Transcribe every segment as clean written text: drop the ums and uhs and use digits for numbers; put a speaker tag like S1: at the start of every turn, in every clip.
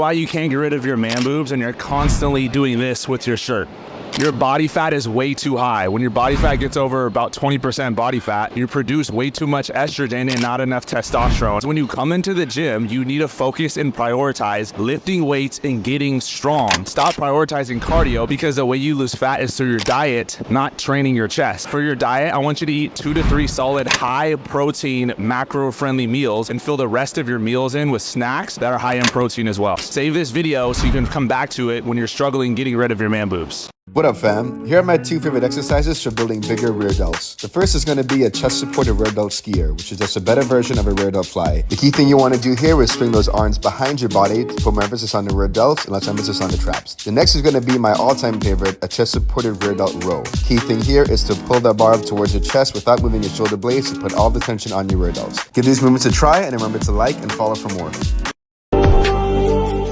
S1: why you can't get rid of your man boobs and you're constantly doing this with your shirt. Your body fat is way too high. When your body fat gets over about 20% body fat, you produce way too much estrogen and not enough testosterone. So when you come into the gym, you need to focus and prioritize lifting weights and getting strong. Stop prioritizing cardio, because the way you lose fat is through your diet, not training your chest. For your diet, I want you to eat 2 to 3 solid high protein macro friendly meals and fill the rest of your meals in with snacks that are high in protein as well. Save this video so you can come back to it when you're struggling getting rid of your man boobs.
S2: What up, fam? Here are my 2 favorite exercises for building bigger rear delts. The first is going to be a chest supported rear delt skier, which is just a better version of a rear delt fly. The key thing you want to do here is swing those arms behind your body to put more emphasis on the rear delts and less emphasis on the traps. The next is going to be my all-time favorite, a chest supported rear delt row. Key thing here is to pull the bar up towards your chest without moving your shoulder blades to put all the tension on your rear delts. Give these movements a try and remember to like and follow for more.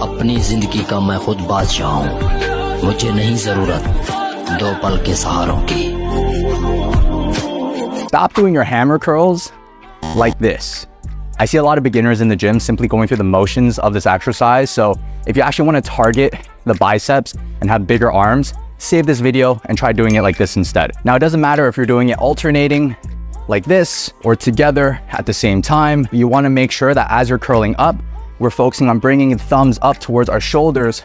S3: अपनी जिंदगी का मैं खुद बादशाह हूं, मुझे नहीं जरूरत दो पल के सहारों की.
S4: Stop doing your hammer curls like this. I see a lot of beginners in the gym simply going through the motions of this exercise. So if you actually want to target the biceps and have bigger arms, save this video and try doing it like this instead. Now, it doesn't matter if you're doing it alternating like this or together at the same time. You want to make sure that as you're curling up, we're focusing on bringing the thumbs up towards our shoulders,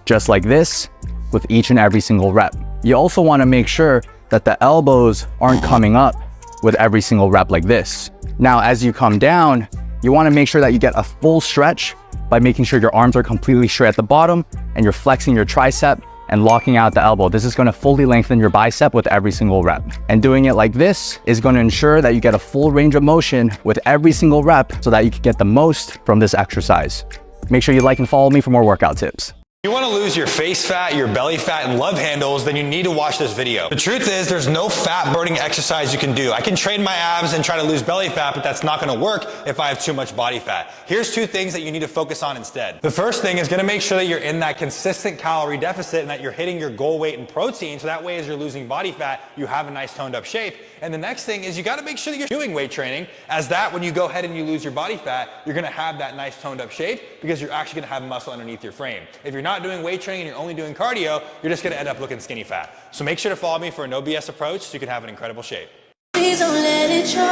S4: just like this, with each and every single rep. You also want to make sure that the elbows aren't coming up with every single rep like this. Now, as you come down, you want to make sure that you get a full stretch by making sure your arms are completely straight at the bottom and you're flexing your tricep and locking out the elbow. This is going to fully lengthen your bicep with every single rep. And doing it like this is going to ensure that you get a full range of motion with every single rep so that you can get the most from this exercise. Make sure you like and follow me for more workout tips.
S5: If you want to lose your face fat, your belly fat, and love handles, then you need to watch this video. The truth is, there's no fat burning exercise you can do. I can train my abs and try to lose belly fat, but that's not going to work if I have too much body fat. Here's 2 things that you need to focus on instead. The first thing is going to make sure that you're in that consistent calorie deficit and that you're hitting your goal weight in protein, so that way as you're losing body fat, you have a nice toned up shape. And the next thing is you got to make sure that you're doing weight training, as that when you go ahead and you lose your body fat, you're going to have that nice toned up shape because you're actually going to have muscle underneath your frame. If you're not doing weight training and you're only doing cardio, you're just going to end up looking skinny fat. So make sure to follow me for a no BS approach so you can have an incredible shape.
S6: Please don't let it show.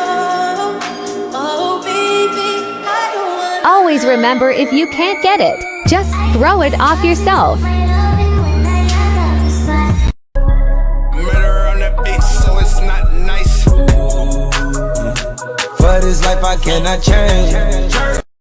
S6: Oh, baby, I don't want.
S7: Always remember, if you can't get it, just throw it off yourself.
S8: Murder on the beat, so it's not nice. For this life I cannot change.